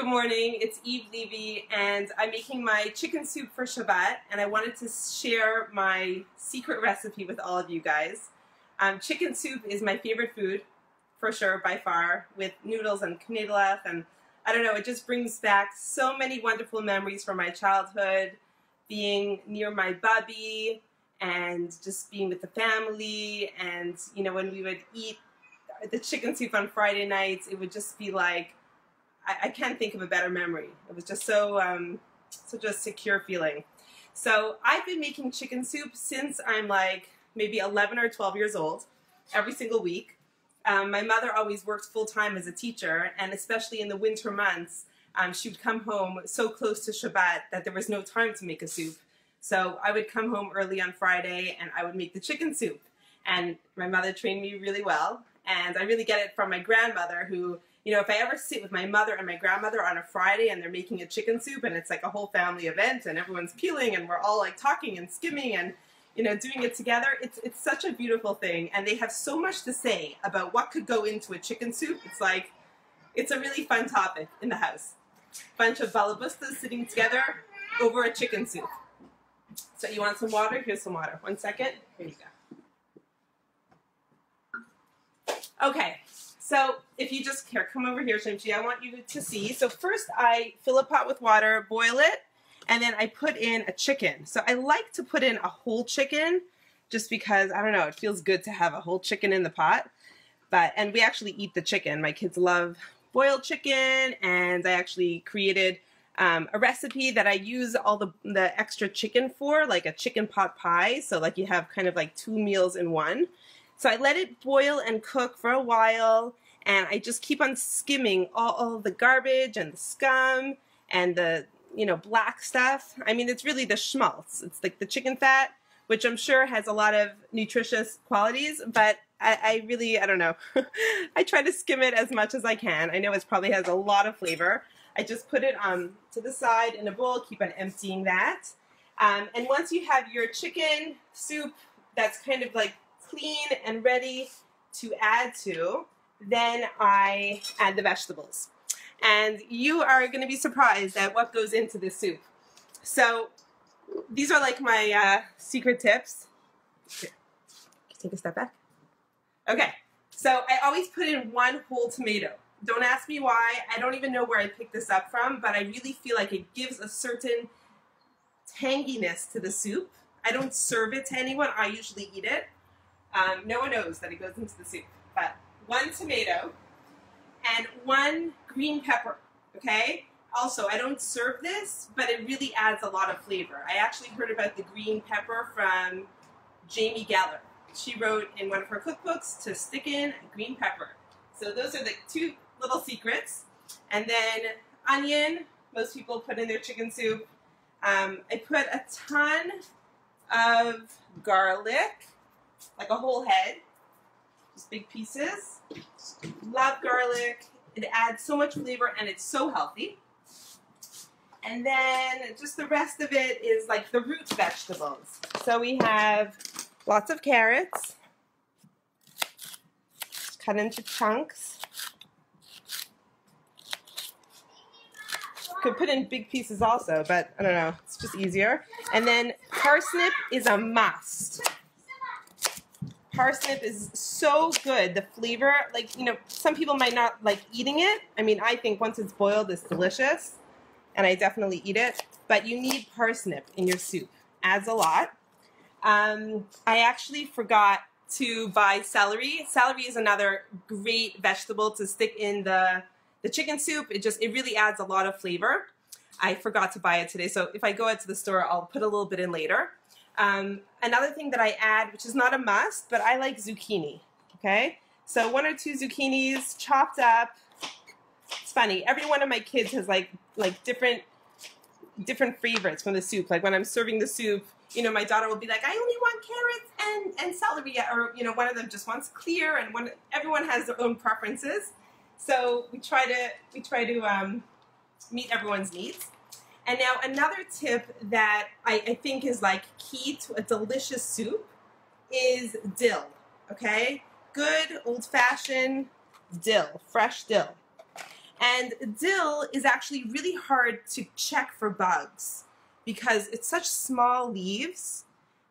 Good morning, it's Levy, and I'm making my chicken soup for Shabbat, and I wanted to share my secret recipe with all of you guys. Chicken soup is my favorite food, for sure, by far, with noodles and knedlach, and I don't know, it just brings back so many wonderful memories from my childhood, being near my bubby, and just being with the family, and, you know, when we would eat the chicken soup on Friday nights, it would just be like, I can't think of a better memory. It was just such a secure feeling. So I've been making chicken soup since I'm like maybe 11 or 12 years old, every single week. My mother always worked full-time as a teacher, and especially in the winter months, she would come home so close to Shabbat that there was no time to make a soup. So I would come home early on Friday and I would make the chicken soup. And my mother trained me really well, and I really get it from my grandmother who, you know, if I ever sit with my mother and my grandmother on a Friday and they're making a chicken soup and it's like a whole family event and everyone's peeling and we're all like talking and skimming and, you know, doing it together, it's such a beautiful thing. And they have so much to say about what could go into a chicken soup. It's like, it's a really fun topic in the house. Bunch of balabustas sitting together over a chicken soup. So you want some water? Here's some water. 1 second. Here you go. Okay. So if you just, here, come over here, Shimchi, I want you to see. So first I fill a pot with water, boil it, and then I put in a chicken. So I like to put in a whole chicken just because, I don't know, it feels good to have a whole chicken in the pot. And we actually eat the chicken. My kids love boiled chicken, and I actually created a recipe that I use all the extra chicken for, like a chicken pot pie. So like you have kind of like 2 meals in one. So I let it boil and cook for a while, and I just keep on skimming all the garbage and the scum and the, you know, black stuff. I mean, it's really the schmaltz. It's like the chicken fat, which I'm sure has a lot of nutritious qualities, but I really, I don't know. I try to skim it as much as I can. I know it probably has a lot of flavor. I just put it to the side in a bowl, keep on emptying that. And once you have your chicken soup that's kind of like clean and ready to add to, then I add the vegetables. And you are going to be surprised at what goes into this soup. So these are like my secret tips. Here, take a step back. Okay, so I always put in 1 whole tomato. Don't ask me why. I don't even know where I picked this up from, but I really feel like it gives a certain tanginess to the soup. I don't serve it to anyone. I usually eat it. No one knows that it goes into the soup, but 1 tomato and 1 green pepper, okay? Also, I don't serve this, but it really adds a lot of flavor. I actually heard about the green pepper from Jamie Geller. She wrote in one of her cookbooks to stick in green pepper. So those are the 2 little secrets. And then onion, most people put in their chicken soup. I put a ton of garlic, like a whole head, just big pieces. Love garlic. It adds so much flavor and it's so healthy. And then just the rest of it is like the root vegetables. So we have lots of carrots, just cut into chunks. Could put in big pieces also, but I don't know, it's just easier. And then parsnip is a must. Parsnip is so good. The flavor, like, you know, some people might not like eating it. I mean, I think once it's boiled, it's delicious, and I definitely eat it. But you need parsnip in your soup. Adds a lot. I actually forgot to buy celery. Celery is another great vegetable to stick in the chicken soup. It really adds a lot of flavor. I forgot to buy it today, so if I go out to the store, I'll put a little bit in later. Another thing that I add, which is not a must, but I like zucchini, okay? So 1 or 2 zucchinis chopped up. It's funny, every one of my kids has like different favorites from the soup. Like when I'm serving the soup, you know, my daughter will be like, I only want carrots and celery, or, you know, one of them just wants clear, and everyone has their own preferences. So we try to meet everyone's needs. And now another tip that I think is like key to a delicious soup is dill, okay? Good old-fashioned dill, fresh dill. And dill is actually really hard to check for bugs because it's such small leaves,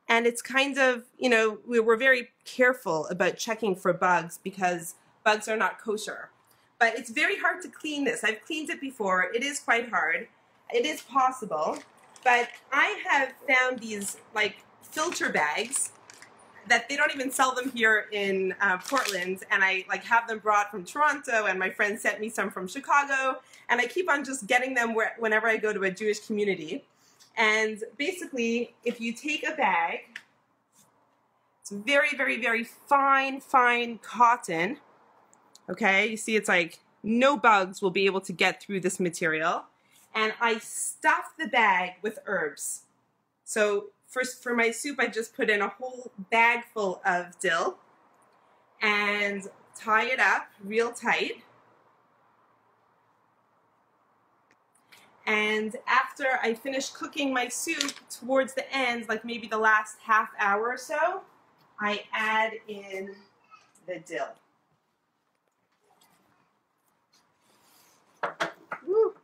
and it's kind of, you know, we're very careful about checking for bugs because bugs are not kosher. But it's very hard to clean this. I've cleaned it before. It is quite hard. It is possible. But I have found these like filter bags that they don't even sell them here in Portland, and I like have them brought from Toronto, and my friend sent me some from Chicago, and I keep on just getting them whenever I go to a Jewish community. And basically, if you take a bag, it's very, very, very fine, fine cotton, okay? You see it's like no bugs will be able to get through this material, and I stuff the bag with herbs. So first, for my soup, I just put in a whole bag full of dill and tie it up real tight. And after I finish cooking my soup, towards the end, like maybe the last half hour or so, I add in the dill. Woo.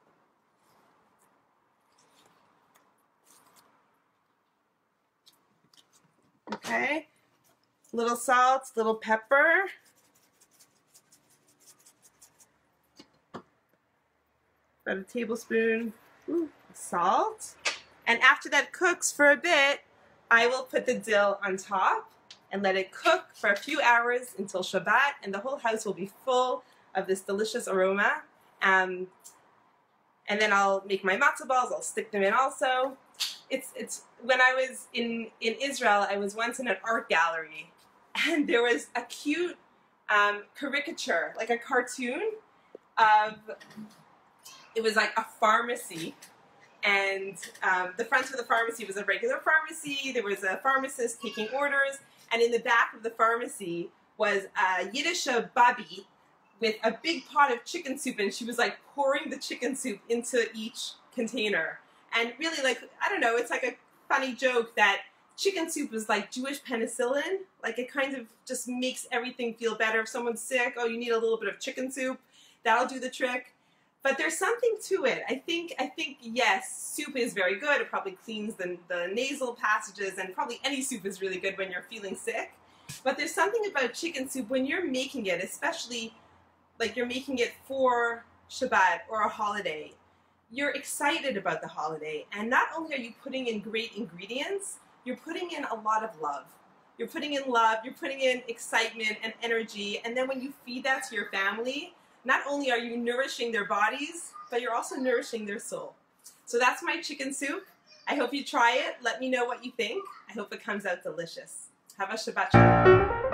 Okay, little salt, little pepper. About a tablespoon of salt. And after that cooks for a bit, I will put the dill on top and let it cook for a few hours until Shabbat, and the whole house will be full of this delicious aroma. And then I'll make my matzah balls. I'll stick them in also. It's when I was in Israel, I was once in an art gallery, and there was a cute caricature, like a cartoon of, it was like a pharmacy, and the front of the pharmacy was a regular pharmacy. There was a pharmacist taking orders, and in the back of the pharmacy was a Yiddish babi with a big pot of chicken soup, and she was like pouring the chicken soup into each container. And really, like, I don't know, it's like a funny joke that chicken soup is like Jewish penicillin. Like, it kind of just makes everything feel better. If someone's sick, oh, you need a little bit of chicken soup, that'll do the trick. But there's something to it. I think yes, soup is very good. It probably cleans the nasal passages, and probably any soup is really good when you're feeling sick. But there's something about chicken soup when you're making it, especially like you're making it for Shabbat or a holiday. You're excited about the holiday, and not only are you putting in great ingredients, you're putting in a lot of love. You're putting in love, you're putting in excitement and energy, and then when you feed that to your family, not only are you nourishing their bodies, but you're also nourishing their soul. So that's my chicken soup. I hope you try it. Let me know what you think. I hope it comes out delicious. Have a Shabbat Shalom.